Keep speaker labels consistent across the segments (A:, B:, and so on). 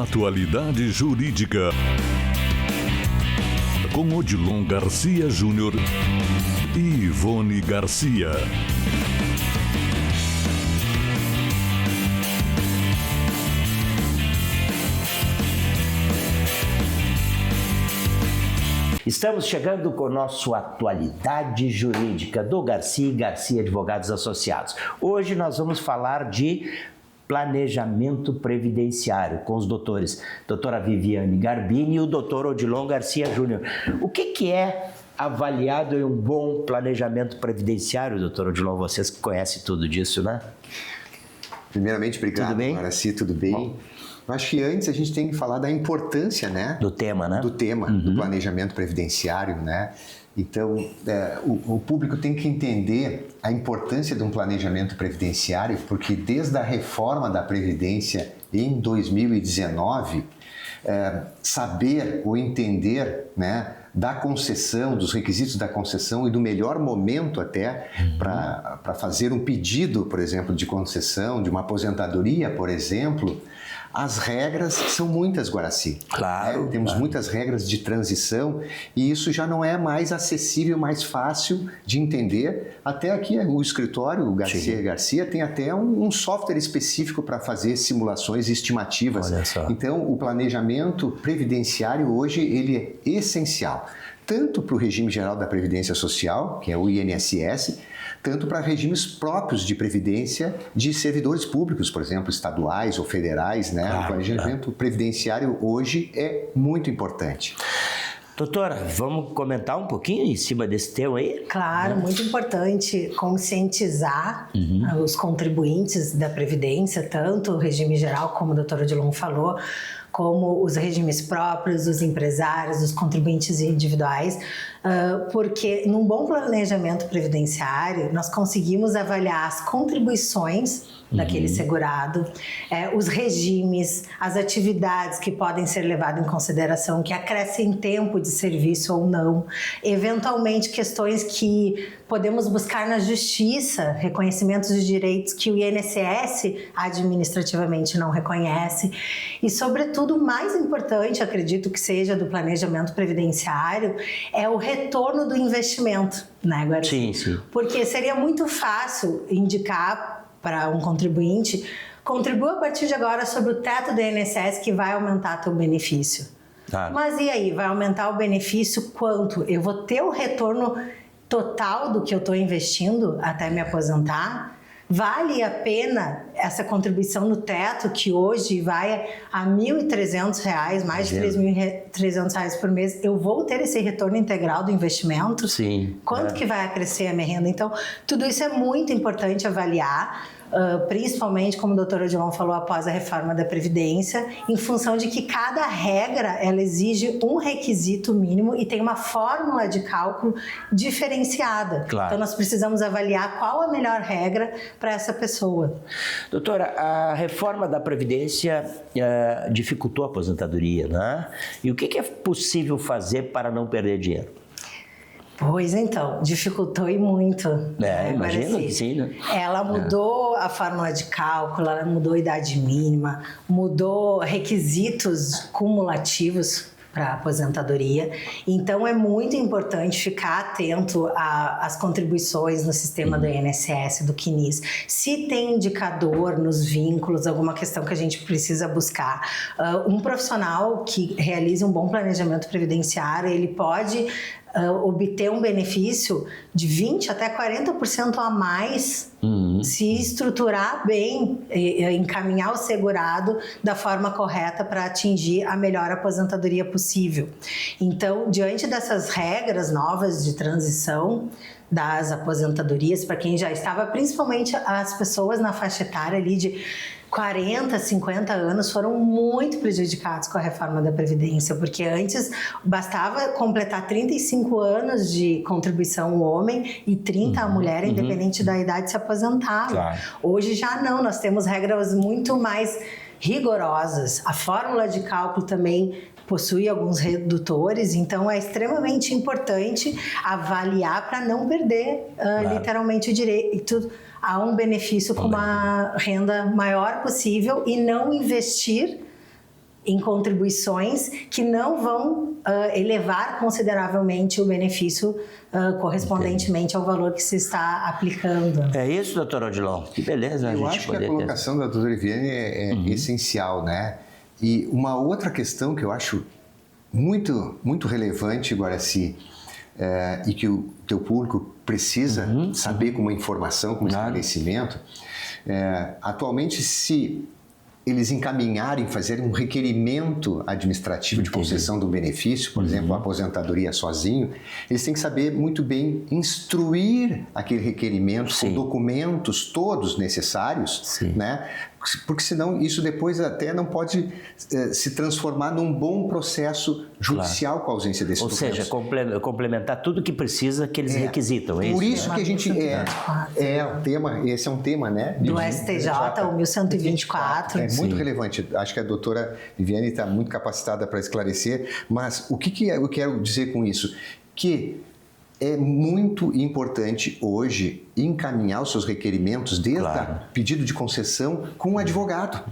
A: Atualidade Jurídica, com Odilon Garcia Júnior e Ivone Garcia.
B: Estamos chegando com o nosso Atualidade Jurídica do Garcia e Garcia Advogados Associados. Hoje nós vamos falar de planejamento previdenciário com os doutores doutora Viviane Garbini e o doutor Odilon Garcia Júnior. O que é avaliado em um bom planejamento previdenciário, doutor Odilon? Vocês que conhecem tudo disso, né?
C: Primeiramente, obrigado,
B: tudo bem?
C: Garcia, tudo bem? Bom. Eu acho que antes a gente tem que falar da importância, né?
B: Do tema, né?
C: Do tema, do planejamento previdenciário, né? Então, o público tem que entender a importância de um planejamento previdenciário, porque desde a reforma da Previdência em 2019, saber ou entender, né, da concessão, dos requisitos da concessão e do melhor momento até para fazer um pedido, por exemplo, de concessão, de uma aposentadoria, por exemplo. As regras são muitas, Guaraci.
B: Claro.
C: Temos muitas regras de transição e isso já não é mais acessível, mais fácil de entender. Até aqui o escritório, o Garcia tem até um software específico para fazer simulações e estimativas.
B: Olha só.
C: Então, o planejamento previdenciário hoje ele é essencial, tanto para o regime geral da Previdência Social, que é o INSS, tanto para regimes próprios de previdência de servidores públicos, por exemplo, estaduais ou federais, né?
B: Claro,
C: o planejamento previdenciário hoje é muito importante.
B: Doutora, vamos comentar um pouquinho em cima desse tema aí?
D: Claro, muito importante conscientizar os contribuintes da Previdência, tanto o regime geral, como o doutor Odilon falou, como os regimes próprios, os empresários, os contribuintes individuais, porque num bom planejamento previdenciário nós conseguimos avaliar as contribuições daquele segurado, os regimes, as atividades que podem ser levadas em consideração, que acrescem tempo de serviço ou não, eventualmente questões que podemos buscar na justiça, reconhecimentos de direitos que o INSS administrativamente não reconhece e, sobretudo, o mais importante, acredito que seja do planejamento previdenciário, é o retorno do investimento, né, Guaraci?
B: Sim.
D: Porque seria muito fácil indicar para um contribuinte, contribua a partir de agora sobre o teto do INSS que vai aumentar teu benefício. Mas e aí, vai aumentar o benefício quanto? Eu vou ter o retorno total do que eu estou investindo até me aposentar? Vale a pena essa contribuição no teto, que hoje vai a R$ 1.300, mais de R$ 3.300 por mês? Eu vou ter esse retorno integral do investimento?
B: Sim.
D: Quanto que vai crescer a minha renda? Então, tudo isso é muito importante avaliar, principalmente, como o doutor Odilon falou, após a reforma da Previdência, em função de que cada regra ela exige um requisito mínimo e tem uma fórmula de cálculo diferenciada.
B: Claro.
D: Então, nós precisamos avaliar qual a melhor regra para essa pessoa.
B: Doutora, a reforma da Previdência dificultou a aposentadoria, né? E o que é possível fazer para não perder dinheiro?
D: Pois então, dificultou e muito.
B: Imagino que sim, né?
D: Ela mudou a fórmula de cálculo, ela mudou a idade mínima, mudou requisitos cumulativos para a aposentadoria. Então, é muito importante ficar atento às contribuições no sistema do INSS, do CNIS. Se tem indicador nos vínculos, alguma questão que a gente precisa buscar. Um profissional que realize um bom planejamento previdenciário, ele pode obter um benefício de 20% até 40% a mais se estruturar bem, encaminhar o segurado da forma correta para atingir a melhor aposentadoria possível. Então, diante dessas regras novas de transição das aposentadorias, para quem já estava, principalmente as pessoas na faixa etária ali de 40, 50 anos foram muito prejudicados com a reforma da Previdência, porque antes bastava completar 35 anos de contribuição o homem e 30 a mulher, independente da idade, se aposentar.
B: Claro.
D: Hoje já não, nós temos regras muito mais rigorosas. A fórmula de cálculo também possui alguns redutores, então é extremamente importante avaliar para não perder literalmente o direito a um benefício com uma renda maior possível e não investir em contribuições que não vão elevar consideravelmente o benefício correspondentemente ao valor que se está aplicando.
B: É isso, doutor Odilon? Que beleza,
C: Eu acho que a colocação da doutora Viviane é essencial, né? E uma outra questão que eu acho muito, muito relevante, Guaraci, e que o teu público precisa saber como informação, como esclarecimento, atualmente, se eles encaminharem, fazer um requerimento administrativo de concessão do benefício, por exemplo, a aposentadoria sozinho, eles têm que saber muito bem instruir aquele requerimento com documentos todos necessários, né? Porque senão isso depois até não pode se transformar num bom processo judicial com a ausência desses documentos.
B: Ou seja, complementar tudo que precisa que eles requisitam.
C: Por isso que a gente esse é um tema, né?
D: Do STJ, o 1124.
C: É muito relevante. Acho que a doutora Viviane está muito capacitada para esclarecer, mas o que eu quero dizer com isso? Que é muito importante hoje encaminhar os seus requerimentos desde o pedido de concessão com um advogado,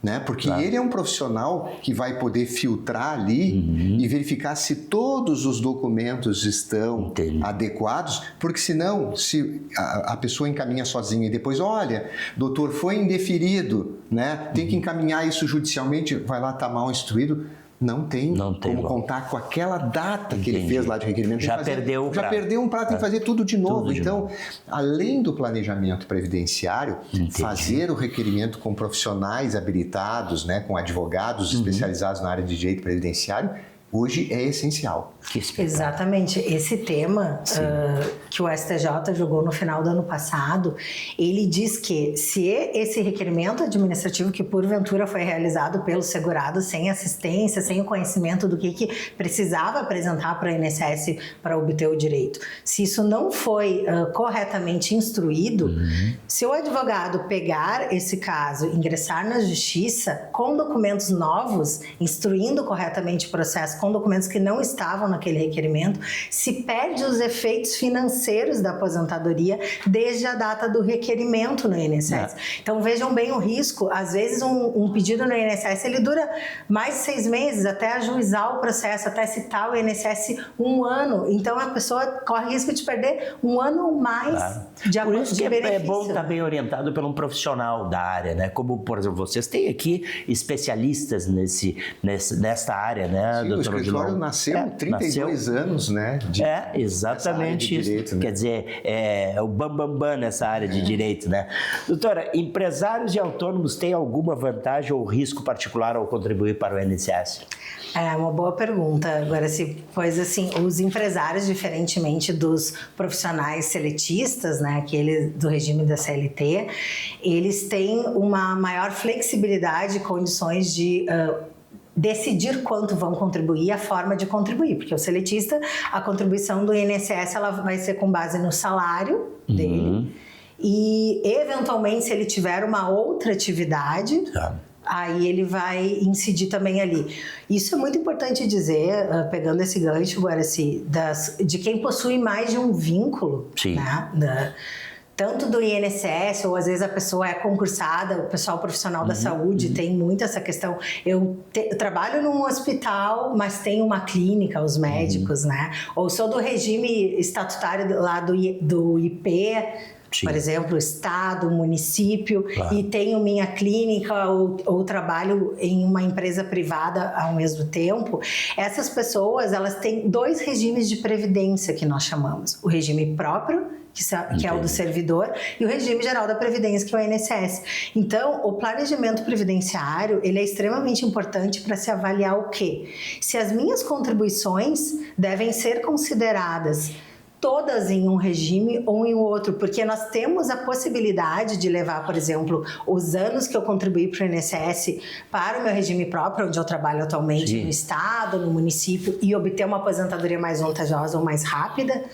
C: né? Porque ele é um profissional que vai poder filtrar ali e verificar se todos os documentos estão adequados, porque senão, se a pessoa encaminha sozinha e depois, olha, doutor, foi indeferido, né? Tem que encaminhar isso judicialmente, vai lá, está mal instruído. Não tem como contar com aquela data que ele fez lá de requerimento.
B: Já perdeu um prazo.
C: Tem que fazer tudo de novo. Então, além do planejamento previdenciário, fazer o requerimento com profissionais habilitados, né, com advogados especializados na área de direito previdenciário, hoje é essencial.
D: Exatamente. Esse tema que o STJ julgou no final do ano passado, ele diz que se esse requerimento administrativo que porventura foi realizado pelo segurado sem assistência, sem o conhecimento do que precisava apresentar para o INSS para obter o direito, se isso não foi corretamente instruído, se o advogado pegar esse caso, ingressar na justiça com documentos novos, instruindo corretamente o processo com documentos que não estavam naquele requerimento, se perde os efeitos financeiros da aposentadoria desde a data do requerimento no INSS. Então vejam bem o risco. Às vezes um pedido no INSS ele dura mais de 6 meses até ajuizar o processo, até citar o INSS 1 ano. Então a pessoa corre risco de perder 1 ano ou mais de
B: Por isso que
D: benefício.
B: É bom estar bem orientado por um profissional da área, né? Como, por exemplo, vocês têm aqui especialistas nesta área, né, doutor Odilon?
C: O escritório nasceu 32 anos, né?
B: Exatamente isso.
C: Direito, né?
B: Quer dizer, é o bambambam nessa área de direito, né? Doutora, empresários e autônomos têm alguma vantagem ou risco particular ao contribuir para o INSS?
D: É uma boa pergunta. Agora, pois assim, os empresários, diferentemente dos profissionais seletistas, né, aqueles do regime da CLT, eles têm uma maior flexibilidade e condições de decidir quanto vão contribuir, a forma de contribuir, porque o seletista, a contribuição do INSS ela vai ser com base no salário dele e, eventualmente, se ele tiver uma outra atividade, aí ele vai incidir também ali. Isso é muito importante dizer, pegando esse gancho, Guaraci, de quem possui mais de um vínculo, né, tanto do INSS, ou às vezes a pessoa é concursada, o pessoal profissional da saúde tem muito essa questão. Eu trabalho num hospital, mas tenho uma clínica, os médicos, né? Ou sou do regime estatutário lá do IP, por exemplo, estado, município, e tenho minha clínica ou trabalho em uma empresa privada ao mesmo tempo. Essas pessoas, elas têm 2 regimes de previdência que nós chamamos. O regime próprio, que é o do servidor, e o regime geral da Previdência, que é o INSS. Então, o planejamento previdenciário, ele é extremamente importante para se avaliar o quê? Se as minhas contribuições devem ser consideradas todas em um regime ou em outro, porque nós temos a possibilidade de levar, por exemplo, os anos que eu contribuí para o INSS para o meu regime próprio, onde eu trabalho atualmente no estado, no município, e obter uma aposentadoria mais vantajosa ou mais rápida,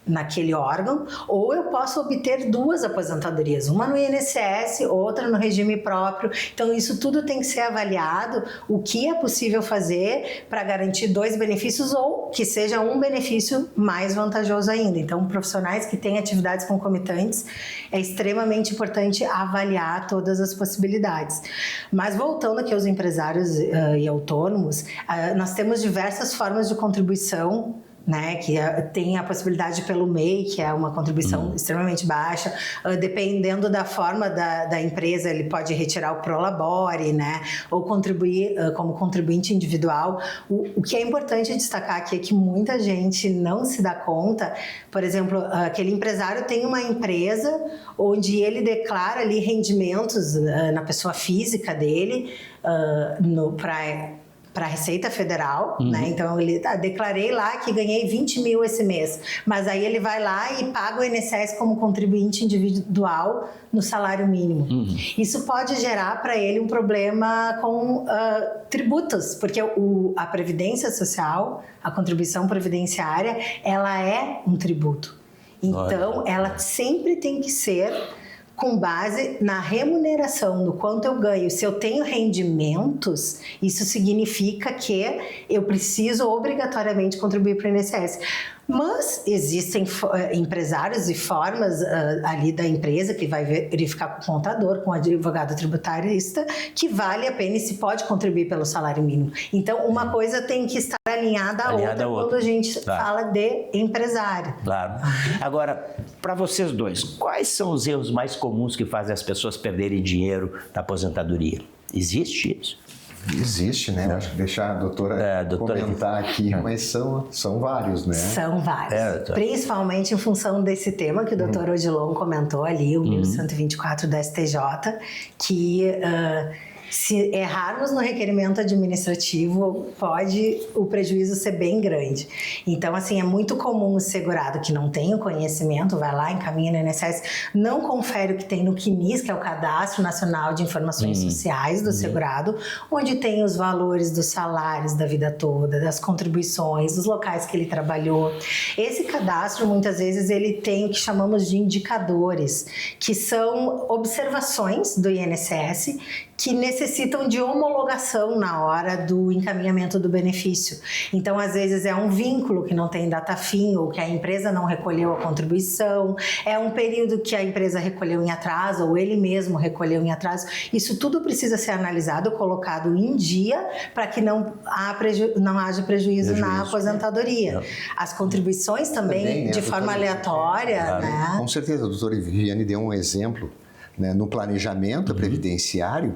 D: naquele órgão, ou eu posso obter 2 aposentadorias, uma no INSS, outra no regime próprio. Então isso tudo tem que ser avaliado, o que é possível fazer para garantir 2 benefícios ou que seja um benefício mais vantajoso ainda. Então profissionais que têm atividades concomitantes, é extremamente importante avaliar todas as possibilidades. Mas voltando aqui aos empresários e autônomos, nós temos diversas formas de contribuição, né, que tem a possibilidade pelo MEI, que é uma contribuição extremamente baixa. Dependendo da forma da empresa, ele pode retirar o Prolabore, né, ou contribuir como contribuinte individual. O que é importante destacar aqui é que muita gente não se dá conta. Por exemplo, aquele empresário tem uma empresa onde ele declara ali rendimentos na pessoa física dele para a Receita Federal, né? Então ele declarei lá que ganhei 20 mil esse mês, mas aí ele vai lá e paga o INSS como contribuinte individual no salário mínimo. Isso pode gerar para ele um problema com tributos, porque a Previdência Social, a contribuição previdenciária, ela é um tributo. Então ela sempre tem que ser com base na remuneração, no quanto eu ganho. Se eu tenho rendimentos, isso significa que eu preciso obrigatoriamente contribuir para o INSS. Mas existem empresários e formas ali da empresa que vai verificar com o contador, com o advogado tributarista, que vale a pena e se pode contribuir pelo salário mínimo. Então, uma coisa tem que estar alinhada à outra quando a gente fala de empresário.
B: Claro. Agora, para vocês dois, quais são os erros mais comuns que fazem as pessoas perderem dinheiro na aposentadoria? Existe isso?
C: Existe, né? Acho que deixar a doutora comentar aqui, mas são vários, né?
D: São vários. Principalmente em função desse tema que o doutor Odilon comentou ali, o 1124 da STJ, que se errarmos no requerimento administrativo, pode o prejuízo ser bem grande. Então, assim, é muito comum o segurado que não tem o conhecimento, vai lá, encaminha no INSS, não confere o que tem no CNIS, que é o Cadastro Nacional de Informações Sociais do segurado, onde tem os valores dos salários da vida toda, das contribuições, dos locais que ele trabalhou. Esse cadastro, muitas vezes, ele tem o que chamamos de indicadores, que são observações do INSS que necessitam de homologação na hora do encaminhamento do benefício. Então, às vezes, é um vínculo que não tem data fim ou que a empresa não recolheu a contribuição, é um período que a empresa recolheu em atraso ou ele mesmo recolheu em atraso. Isso tudo precisa ser analisado, colocado em dia para que não haja prejuízo na aposentadoria. As contribuições também
C: né,
D: de forma aleatória. Né?
C: Com certeza, a doutora Viviane deu um exemplo, né, no planejamento previdenciário,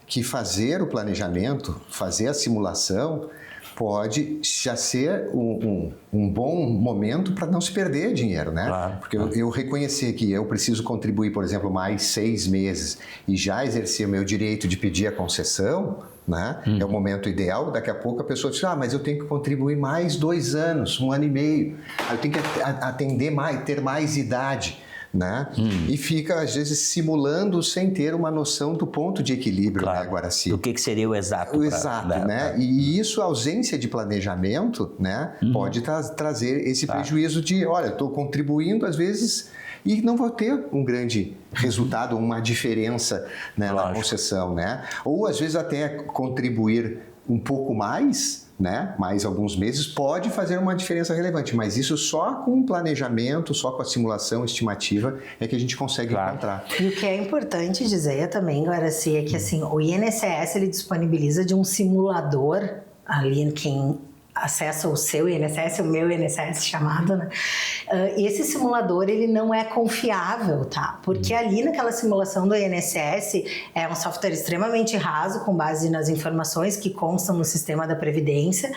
C: que fazer o planejamento, fazer a simulação, pode já ser um bom momento para não se perder dinheiro, né?
B: Claro.
C: Porque eu reconhecer que eu preciso contribuir, por exemplo, mais 6 meses e já exercer o meu direito de pedir a concessão, né? É o momento ideal. Daqui a pouco a pessoa diz, mas eu tenho que contribuir mais 2 anos, 1 ano e meio, eu tenho que atender mais, ter mais idade. Né? E fica, às vezes, simulando sem ter uma noção do ponto de equilíbrio,
B: claro,
C: né, Guaraci?
B: do que seria o exato.
C: O exato, né? E isso, a ausência de planejamento, né, pode trazer esse prejuízo de, olha, estou contribuindo, às vezes, e não vou ter um grande resultado, uma diferença, né, na concessão, né? Ou, às vezes, até contribuir um pouco mais, né, mais alguns meses, pode fazer uma diferença relevante, mas isso só com o planejamento, só com a simulação estimativa é que a gente consegue encontrar.
D: E o que é importante dizer também, Guaraci, é que assim, o INSS ele disponibiliza de um simulador ali, quem acessa o seu INSS, o meu INSS chamado, né? Esse simulador, ele não é confiável, tá? Porque ali naquela simulação do INSS é um software extremamente raso, com base nas informações que constam no sistema da Previdência,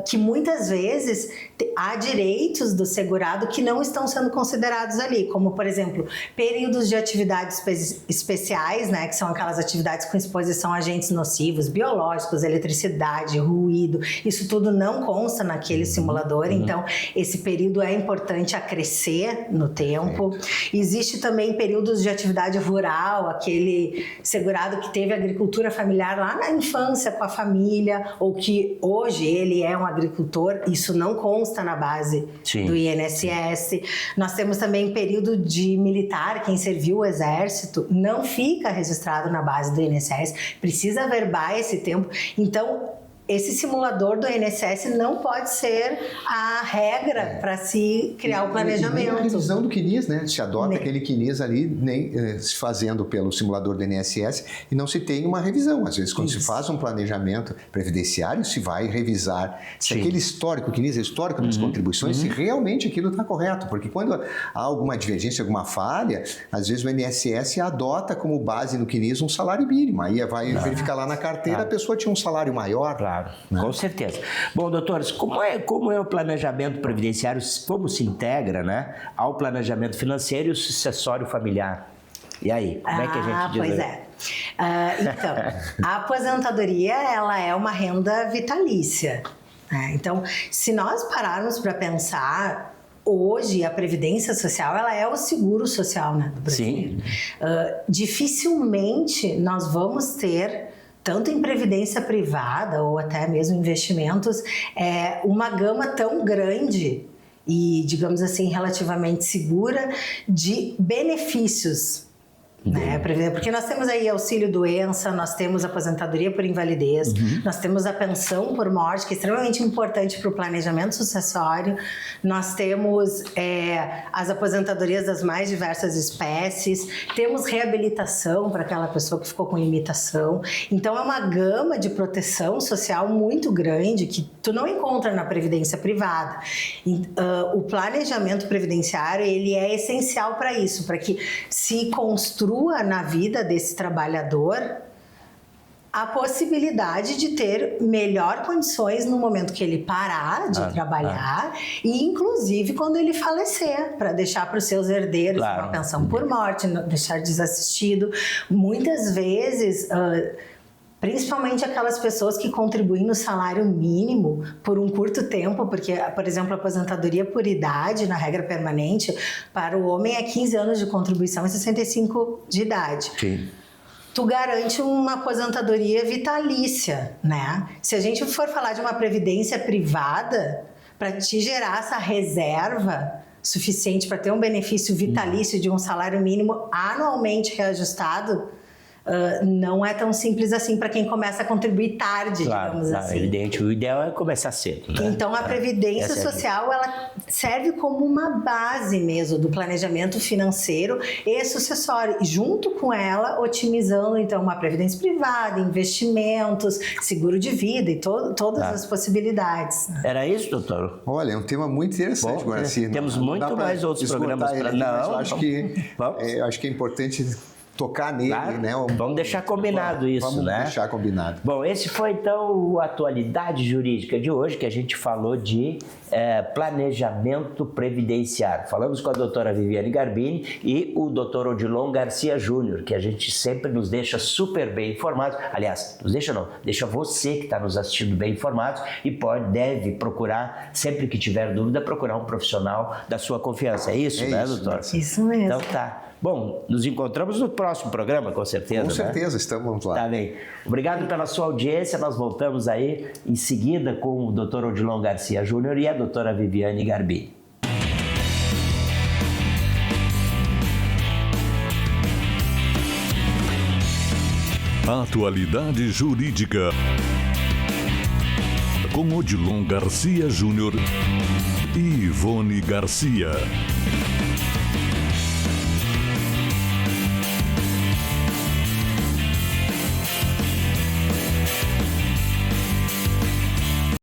D: que muitas vezes há direitos do segurado que não estão sendo considerados ali, como, por exemplo, períodos de atividades especiais, né? Que são aquelas atividades com exposição a agentes nocivos, biológicos, eletricidade, ruído, isso isso tudo não consta naquele simulador, então esse período é importante a crescer no tempo. Existe também períodos de atividade rural, aquele segurado que teve agricultura familiar lá na infância com a família, ou que hoje ele é um agricultor, isso não consta na base do INSS. Nós temos também período de militar, quem serviu o exército, não fica registrado na base do INSS, precisa averbar esse tempo. Então, esse simulador do INSS não pode ser a regra para se criar o planejamento.
C: Nem a revisão do CNIS, né? Se adota aquele CNIS ali, se fazendo pelo simulador do INSS, e não se tem uma revisão. Às vezes, quando se faz um planejamento previdenciário, se vai revisar se aquele histórico, o CNIS é histórico das contribuições, se realmente aquilo está correto. Porque quando há alguma divergência, alguma falha, às vezes o INSS adota como base no CNIS um salário mínimo. Aí vai verificar lá na carteira, a pessoa tinha um salário maior.
B: Claro, com certeza. Bom, doutores, como é o planejamento previdenciário, como se integra, né, ao planejamento financeiro e o sucessório familiar? E aí, como é que a gente diz?
D: Pois é. Então, a aposentadoria, ela é uma renda vitalícia, né? Então, se nós pararmos para pensar, hoje a Previdência Social, ela é o seguro social, né, do brasileiro. Dificilmente nós vamos ter, tanto em previdência privada ou até mesmo investimentos, uma gama tão grande e, digamos assim, relativamente segura de benefícios. Né? Porque nós temos aí auxílio-doença, nós temos aposentadoria por invalidez, nós temos a pensão por morte, que é extremamente importante para o planejamento sucessório, nós temos as aposentadorias das mais diversas espécies, temos reabilitação para aquela pessoa que ficou com limitação. Então é uma gama de proteção social muito grande que tu não encontra na previdência privada. O planejamento previdenciário, ele é essencial para isso, para que se construa na vida desse trabalhador a possibilidade de ter melhor condições no momento que ele parar de trabalhar e inclusive quando ele falecer, para deixar para os seus herdeiros uma pensão por morte, não deixar desassistido. Muitas vezes, principalmente aquelas pessoas que contribuem no salário mínimo por um curto tempo, porque, por exemplo, a aposentadoria por idade, na regra permanente, para o homem é 15 anos de contribuição e 65 de idade.
B: Sim.
D: Tu garante uma aposentadoria vitalícia, né? Se a gente for falar de uma previdência privada, para te gerar essa reserva suficiente para ter um benefício vitalício de um salário mínimo anualmente reajustado, não é tão simples assim para quem começa a contribuir tarde, digamos assim.
B: Evidente, o ideal é começar cedo. Né?
D: Então, a Previdência Social, ela serve como uma base mesmo do planejamento financeiro e sucessório, e junto com ela, otimizando, então, uma previdência privada, investimentos, seguro de vida e todas as possibilidades. Né?
B: Era isso, doutor?
C: Olha, é um tema muito interessante, Guaraci.
B: Temos muito mais outros programas para...
C: Não, acho que é importante tocar nele, né?
B: Vamos deixar combinado isso,
C: vamos
B: né?
C: Vamos deixar combinado.
B: Bom, esse foi então o Atualidade Jurídica de hoje, que a gente falou de planejamento previdenciário. Falamos com a doutora Viviane Garbini e o doutor Odilon Garcia Júnior, que a gente sempre nos deixa super bem informados. Aliás, nos deixa não, deixa você que está nos assistindo bem informados e deve procurar, sempre que tiver dúvida, procurar um profissional da sua confiança. É isso, né, doutor?
D: Isso mesmo.
B: Então tá. Bom, nos encontramos no próximo programa, com certeza.
C: Com certeza, estamos lá.
B: Tá bem. Obrigado pela sua audiência. Nós voltamos aí em seguida com o Dr. Odilon Garcia Júnior e a doutora Viviane Garbini.
A: Atualidade Jurídica com Odilon Garcia Júnior e Ivone Garcia.